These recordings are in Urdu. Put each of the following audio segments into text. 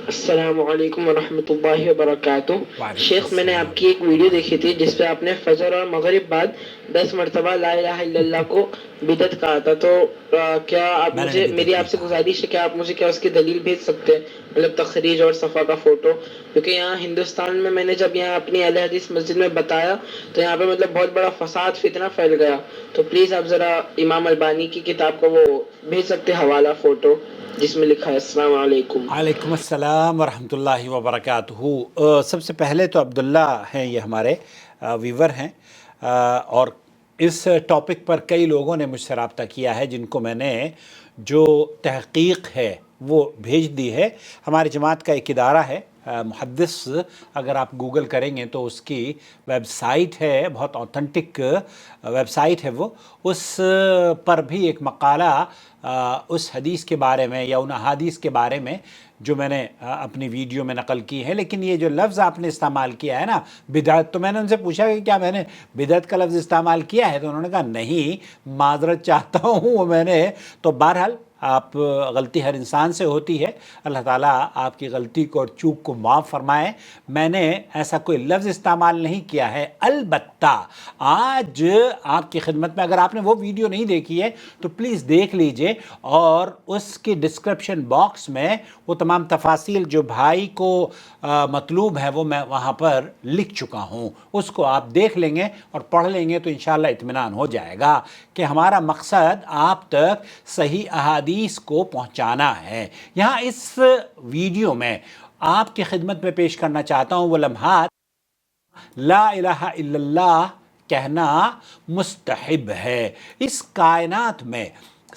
السلام علیکم ورحمۃ اللہ وبرکاتہ۔ وعلیکم شیخ، میں نے آپ السلام۔ کی ایک ویڈیو دیکھی تھی جس پہ آپ نے فجر اور مغرب بعد 10 مرتبہ لا الہ الا اللہ کو بدعت کہا تھا، تو کیا آپ میں نے مجھے، بدعت میری نہیں آپ سے کہا ہے۔ گزارش ہے کہ آپ مجھے کیا اس کی دلیل بھیج سکتے ہیں، مطلب تخریج اور صفحہ کا فوٹو؟ کیونکہ یہاں ہندوستان میں نے جب یہاں اپنی اہل حدیث مسجد میں بتایا تو یہاں پہ مطلب بہت بڑا فساد فتنہ پھیل گیا، تو پلیز آپ ذرا امام البانی کی کتاب کو وہ بھیج سکتے حوالہ فوٹو جس میں لکھا ہے السلام علیکم۔ وعلیکم السلام ورحمۃ اللہ وبرکاتہ۔ سب سے پہلے تو عبداللہ ہیں، یہ ہمارے ویور ہیں، اور اس ٹاپک پر کئی لوگوں نے مجھ سے رابطہ کیا ہے جن کو میں نے جو تحقیق ہے وہ بھیج دی ہے۔ ہماری جماعت کا ایک ادارہ ہے محدث، اگر آپ گوگل کریں گے تو اس کی ویب سائٹ ہے، بہت اوتھنٹک ویب سائٹ ہے وہ، اس پر بھی ایک مقالہ اس حدیث کے بارے میں یا ان احادیث کے بارے میں جو میں نے اپنی ویڈیو میں نقل کی ہے۔ لیکن یہ جو لفظ آپ نے استعمال کیا ہے نا بدعت، تو میں نے ان سے پوچھا کہ کیا میں نے بدعت کا لفظ استعمال کیا ہے، تو انہوں نے کہا نہیں، معذرت چاہتا ہوں وہ میں نے۔ تو بہرحال آپ، غلطی ہر انسان سے ہوتی ہے، اللہ تعالیٰ آپ کی غلطی کو اور چوک کو معاف فرمائے۔ میں نے ایسا کوئی لفظ استعمال نہیں کیا ہے، البتہ آج آپ کی خدمت میں، اگر آپ نے وہ ویڈیو نہیں دیکھی ہے تو پلیز دیکھ لیجئے، اور اس کی ڈسکرپشن باکس میں وہ تمام تفاصیل جو بھائی کو مطلوب ہے وہ میں وہاں پر لکھ چکا ہوں، اس کو آپ دیکھ لیں گے اور پڑھ لیں گے تو انشاءاللہ اطمینان ہو جائے گا کہ ہمارا مقصد آپ تک صحیح احادیث کو پہنچانا ہے۔ یہاں اس ویڈیو میں آپ کی خدمت میں پیش کرنا چاہتا ہوں وہ لمحات لا الہ الا اللہ کہنا مستحب ہے۔ اس کائنات میں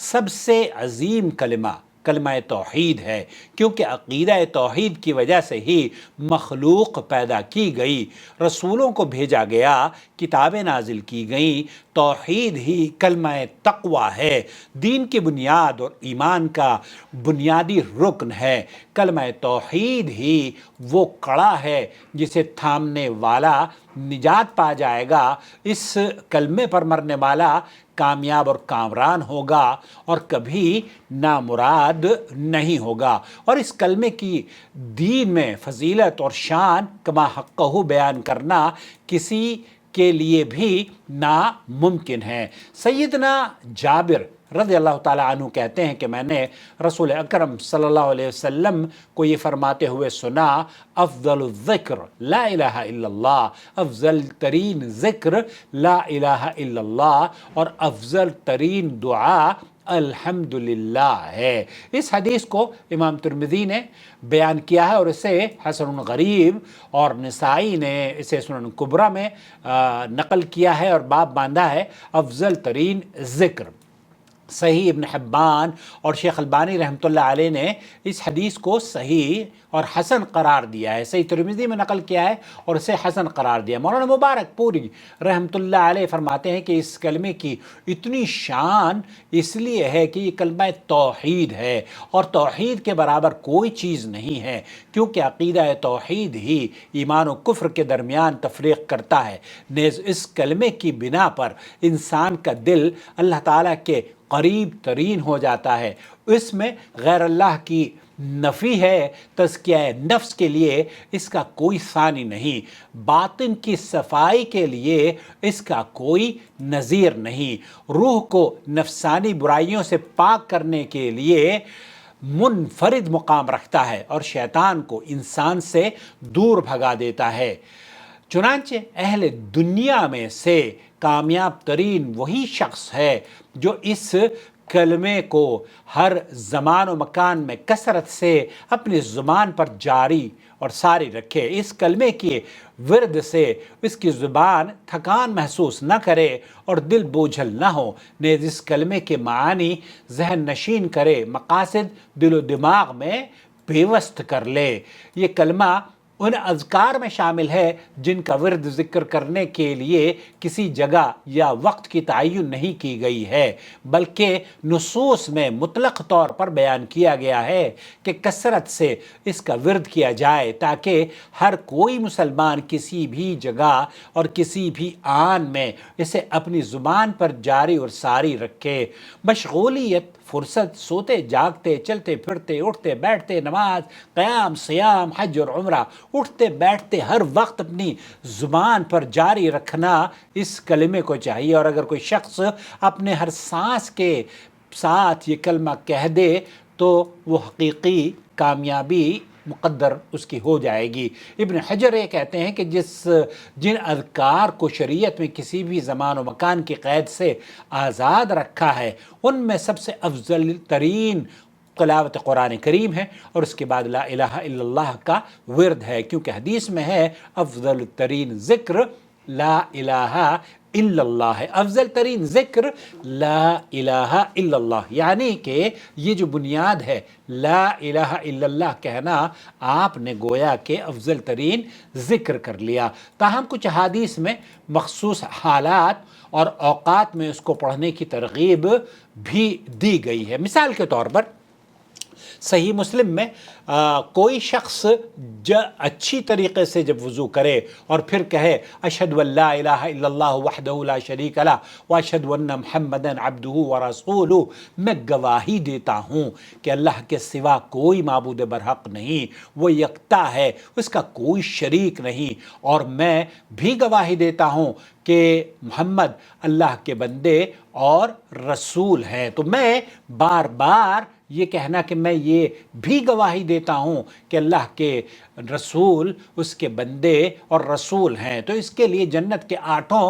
سب سے عظیم کلمہ کلمہ توحید ہے، کیونکہ عقیدہ توحید کی وجہ سے ہی مخلوق پیدا کی گئی، رسولوں کو بھیجا گیا، کتابیں نازل کی گئیں۔ توحید ہی کلمہ تقوی ہے، دین کی بنیاد اور ایمان کا بنیادی رکن ہے۔ کلمہ توحید ہی وہ کڑا ہے جسے تھامنے والا نجات پا جائے گا۔ اس کلمے پر مرنے والا کامیاب اور کامران ہوگا اور کبھی نامراد نہیں ہوگا۔ اور اس کلمے کی دین میں فضیلت اور شان کما حقہ بیان کرنا کسی کے لیے بھی ناممکن ہے۔ سیدنا جابر رضی اللہ تعالیٰ عنہ کہتے ہیں کہ میں نے رسول اکرم صلی اللہ علیہ وسلم کو یہ فرماتے ہوئے سنا، افضل الذکر لا الہ الا اللہ، افضل ترین ذکر لا الہ الا اللہ، اور افضل ترین دعا الحمدللہ ہے۔ اس حدیث کو امام ترمذی نے بیان کیا ہے اور اسے حسن غریب، اور نسائی نے اسے سنن کبریٰ میں نقل کیا ہے اور باب باندھا ہے افضل ترین ذکر۔ صحیح ابن حبان اور شیخ البانی رحمۃ اللہ علیہ نے اس حدیث کو صحیح اور حسن قرار دیا ہے، صحیح ترمذی میں نقل کیا ہے اور اسے حسن قرار دیا۔ مولانا مبارک پوری رحمۃ اللہ علیہ فرماتے ہیں کہ اس کلمے کی اتنی شان اس لیے ہے کہ یہ کلمہ توحید ہے، اور توحید کے برابر کوئی چیز نہیں ہے، کیونکہ عقیدہ توحید ہی ایمان و کفر کے درمیان تفریق کرتا ہے۔ نیز اس کلمے کی بنا پر انسان کا دل اللہ تعالیٰ کے قریب ترین ہو جاتا ہے۔ اس میں غیر اللہ کی نفی ہے، تزکیہ نفس کے لیے اس کا کوئی ثانی نہیں، باطن کی صفائی کے لیے اس کا کوئی نظیر نہیں، روح کو نفسانی برائیوں سے پاک کرنے کے لیے منفرد مقام رکھتا ہے، اور شیطان کو انسان سے دور بھگا دیتا ہے۔ چنانچہ اہل دنیا میں سے کامیاب ترین وہی شخص ہے جو اس کلمے کو ہر زمان و مکان میں کثرت سے اپنی زبان پر جاری اور ساری رکھے، اس کلمے کی ورد سے اس کی زبان تھکان محسوس نہ کرے اور دل بوجھل نہ ہو، نیز اس کلمے کے معانی ذہن نشین کرے، مقاصد دل و دماغ میں پیوست کر لے۔ یہ کلمہ ان اذکار میں شامل ہے جن کا ورد ذکر کرنے کے لیے کسی جگہ یا وقت کی تعین نہیں کی گئی ہے، بلکہ نصوص میں مطلق طور پر بیان کیا گیا ہے کہ کثرت سے اس کا ورد کیا جائے تاکہ ہر کوئی مسلمان کسی بھی جگہ اور کسی بھی آن میں اسے اپنی زبان پر جاری اور ساری رکھے۔ مشغولیت فرصت سوتے جاگتے چلتے پھرتے اٹھتے بیٹھتے نماز قیام سیام حج اور عمرہ اٹھتے بیٹھتے ہر وقت اپنی زبان پر جاری رکھنا اس کلمے کو چاہیے. اور اگر کوئی شخص اپنے ہر سانس کے ساتھ یہ کلمہ کہہ دے تو وہ حقیقی کامیابی مقدر اس کی ہو جائے گی. ابن حجر یہ کہتے ہیں کہ جن اذکار کو شریعت میں کسی بھی زمان و مکان کی قید سے آزاد رکھا ہے ان میں سب سے افضل ترین تلاوت قرآن کریم ہے اور اس کے بعد لا الہ الا اللہ کا ورد ہے، کیونکہ حدیث میں ہے افضل ترین ذکر لا الہ الا اللہ ہے. افضل ترین ذکر لا الہ الا اللہ، یعنی کہ یہ جو بنیاد ہے لا الہ الا اللہ کہنا، آپ نے گویا کہ افضل ترین ذکر کر لیا. تاہم کچھ احادیث میں مخصوص حالات اور اوقات میں اس کو پڑھنے کی ترغیب بھی دی گئی ہے. مثال کے طور پر صحیح مسلم میں کوئی شخص اچھی طریقے سے جب وضو کرے اور پھر کہے اشہد ان لا الہ الا اللہ وحدہ لا شریک لہ واشہد ان محمدا عبدہ ورسولہ، میں گواہی دیتا ہوں کہ اللہ کے سوا کوئی معبود برحق نہیں، وہ یکتا ہے، اس کا کوئی شریک نہیں، اور میں بھی گواہی دیتا ہوں کہ محمد اللہ کے بندے اور رسول ہیں. تو میں بار بار یہ کہنا کہ میں یہ بھی گواہی دیتا ہوں کہ اللہ کے رسول اس کے بندے اور رسول ہیں. تو اس کے لیے جنت کے 8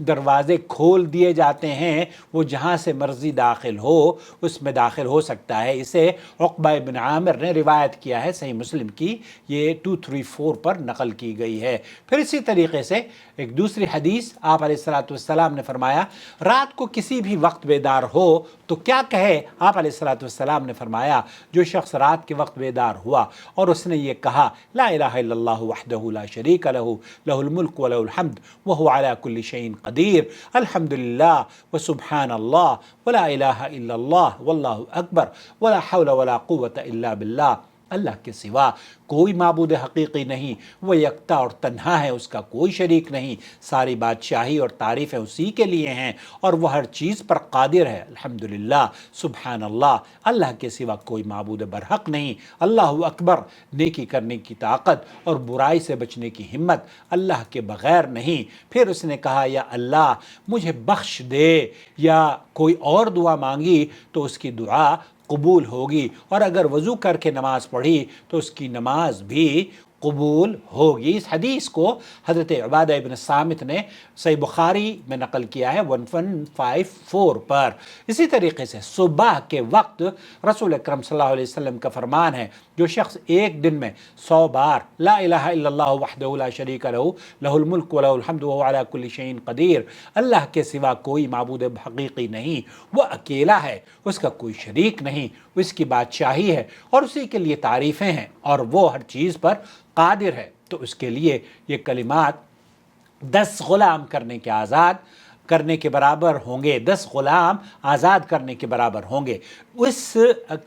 دروازے کھول دیے جاتے ہیں، وہ جہاں سے مرضی داخل ہو اس میں داخل ہو سکتا ہے. اسے عقبہ بن عامر نے روایت کیا ہے، صحیح مسلم کی یہ 234 پر نقل کی گئی ہے. پھر اسی طریقے سے ایک دوسری حدیث آپ علیہ الصلوۃ والسلام نے فرمایا رات کو کسی بھی وقت بیدار ہو تو کیا کہے؟ آپ علیہ الصلوۃ والسلام نے فرمایا جو شخص رات کے وقت بیدار ہوا اور اس نے یہ کہا لا الہ الا اللہ وحدہ لا شریک لہ لہ الملک ولہ الحمد وہو علی کل شیء قدیر الحمد للہ وسبحان اللہ ولا الہ الا اللہ واللہ اکبر ولا حول ولا قوة الا باللہ، اللہ کے سوا کوئی معبود حقیقی نہیں، وہ یکتا اور تنہا ہے، اس کا کوئی شریک نہیں، ساری بادشاہی اور تعریفیں اسی کے لیے ہیں اور وہ ہر چیز پر قادر ہے. الحمدللہ، سبحان اللہ، اللہ کے سوا کوئی معبود برحق نہیں، اللہ اکبر، نیکی کرنے کی طاقت اور برائی سے بچنے کی ہمت اللہ کے بغیر نہیں. پھر اس نے کہا یا اللہ مجھے بخش دے، یا کوئی اور دعا مانگی تو اس کی دعا قبول ہوگی، اور اگر وضو کر کے نماز پڑھی تو اس کی نماز بھی قبول ہوگی. اس حدیث کو حضرت عبادہ ابن صامت نے صحیح بخاری میں نقل کیا ہے 1154 پر. اسی طریقے سے صبح کے وقت رسول اکرم صلی اللہ علیہ وسلم کا فرمان ہے جو شخص ایک دن میں 100 بار لا الہ الا اللہ وحدہ لا شریک لہ لہ الملک ولہ الحمد وہو علی کل شیء قدیر، اللہ کے سوا کوئی معبود حقیقی نہیں، وہ اکیلا ہے، اس کا کوئی شریک نہیں، اس کی بادشاہی ہے اور اسی کے لیے تعریفیں ہیں اور وہ ہر چیز پر قادر ہے، تو اس کے لیے یہ کلمات 10 غلام کرنے کے برابر ہوں گے، 10 غلام آزاد کرنے کے برابر ہوں گے. اس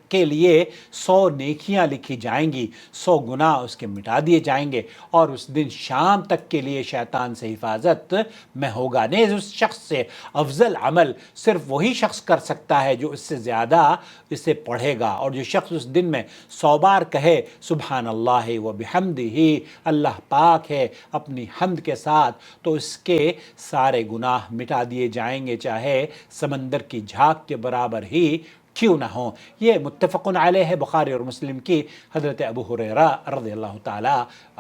کے لیے 100 نیکیاں لکھی جائیں گی، 100 گناہ اس کے مٹا دیے جائیں گے، اور اس دن شام تک کے لیے شیطان سے حفاظت میں ہوگا. نیز اس شخص سے افضل عمل صرف وہی شخص کر سکتا ہے جو اس سے زیادہ اسے پڑھے گا، اور جو شخص اس دن میں 100 بار کہے سبحان اللہ و بحمدہ، اللہ پاک ہے اپنی حمد کے ساتھ، تو اس کے سارے گناہ مٹا دیے جائیں گے، چاہے سمندر کی جھاگ کے برابر ہی کیوں نہ ہوں. یہ متفق علیہ ہے بخاری اور مسلم کی حضرت ابو ہریرہ رضی اللہ تعالی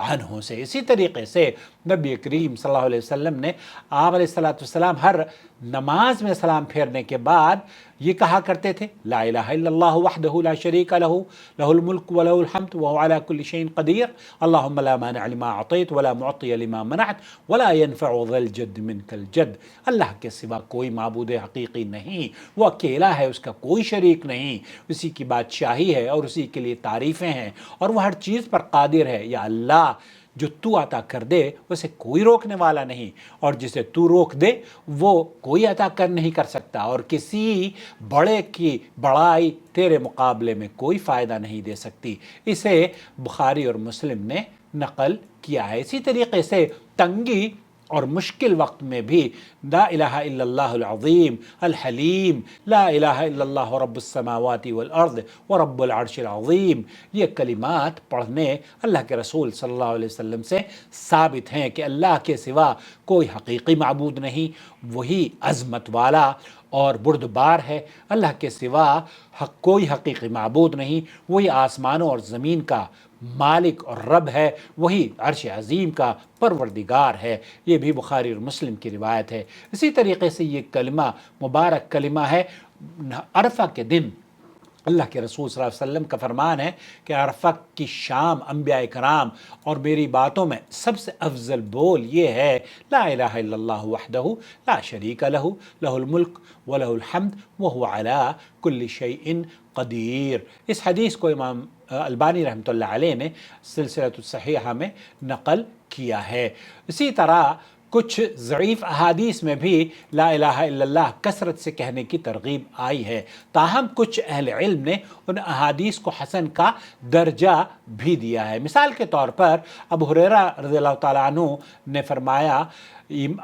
عنہ سے. اسی طریقے سے نبی کریم صلی اللہ علیہ وسلم نے آپ علیہ السلام ہر نماز میں سلام پھیرنے کے بعد یہ کہا کرتے تھے لا الہ الا اللہ وحدہ لا شریک لہ لہ الملک ولہ الحمد وہو علی کل شیء قدیر اللہم لا مانع لما اعطیت ولا معطی لما منعت ولا ينفع ذا الجد منک الجد. اللہ کے سوا کوئی معبود حقیقی نہیں، وہ اکیلا ہے، اس کا کوئی شریک نہیں، اسی کی بادشاہی ہے اور اسی کے لیے تعریفیں ہیں اور وہ ہر چیز پر قادر ہے. یا اللہ جو تو عطا کر دے اسے کوئی روکنے والا نہیں، اور جسے تو روک دے وہ کوئی عطا کر نہیں کر سکتا، اور کسی بڑے کی بڑائی تیرے مقابلے میں کوئی فائدہ نہیں دے سکتی. اسے بخاری اور مسلم نے نقل کیا ہے. اسی طریقے سے تنگی اور مشکل وقت میں بھی لا الہ الا اللہ العظیم الحلیم، لا الہ الا اللہ رب السماوات والارض ورب العرش العظیم، یہ کلمات پڑھنے اللہ کے رسول صلی اللہ علیہ وسلم سے ثابت ہیں کہ اللہ کے سوا کوئی حقیقی معبود نہیں، وہی عظمت والا اور بردبار ہے، اللہ کے سوا کوئی حقیقی معبود نہیں، وہی آسمانوں اور زمین کا مالک اور رب ہے، وہی عرش عظیم کا پروردگار ہے۔ یہ بھی بخاری اور مسلم کی روایت ہے۔ اسی طریقے سے یہ کلمہ مبارک کلمہ ہے عرفہ کے دن اللہ کے رسول صلی اللہ علیہ وسلم کا فرمان ہے کہ عرفہ کی شام انبیاء کرام اور میری باتوں میں سب سے افضل بول یہ ہے لا الہ الا اللہ وحدہ لا شریک لہ لہ الملک ولہ الحمد وہو علی کل شیء قدیر۔ اس حدیث کو امام البانی رحمۃ اللہ علیہ نے سلسلۃ الصحیحہ میں نقل کیا ہے۔ اسی طرح کچھ ضعیف احادیث میں بھی لا الہ الا اللہ کثرت سے کہنے کی ترغیب آئی ہے، تاہم کچھ اہل علم نے ان احادیث کو حسن کا درجہ بھی دیا ہے۔ مثال کے طور پر ابو ہریرہ رضی اللہ تعالیٰ عنہ نے فرمایا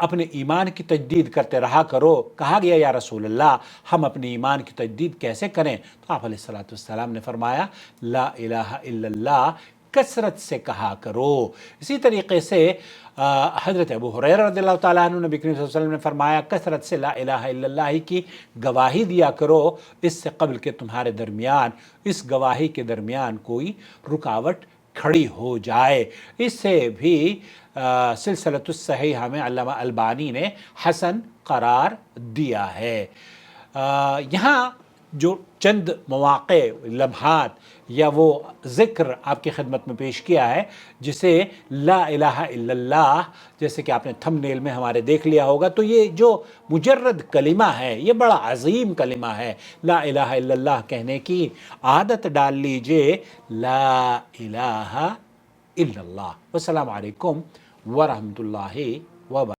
اپنے ایمان کی تجدید کرتے رہا کرو۔ کہا گیا یا رسول اللہ ہم اپنے ایمان کی تجدید کیسے کریں؟ تو آپ علیہ الصلوۃ والسلام نے فرمایا لا الہ الا اللہ کثرت سے کہا کرو۔ اسی طریقے سے حضرت ابو ہریرہ رضی اللہ تعالیٰ عنہ نبی کریم صلی اللہ علیہ وسلم نے فرمایا کثرت سے لا الہ الا اللہ کی گواہی دیا کرو، اس سے قبل کہ تمہارے درمیان اس گواہی کے درمیان کوئی رکاوٹ کھڑی ہو جائے۔ اس سے بھی سلسلۃ الصحیحہ میں علامہ البانی نے حسن قرار دیا ہے۔ یہاں جو چند مواقع لمحات یا وہ ذکر آپ کی خدمت میں پیش کیا ہے جسے لا الہ الا اللہ، جیسے کہ آپ نے تھم نیل میں ہمارے دیکھ لیا ہوگا، تو یہ جو مجرد کلمہ ہے یہ بڑا عظیم کلمہ ہے۔ لا الہ الا اللہ کہنے کی عادت ڈال لیجئے۔ لا الہ الا اللہ۔ والسلام علیکم ورحمۃ اللہ وبرکاتہ۔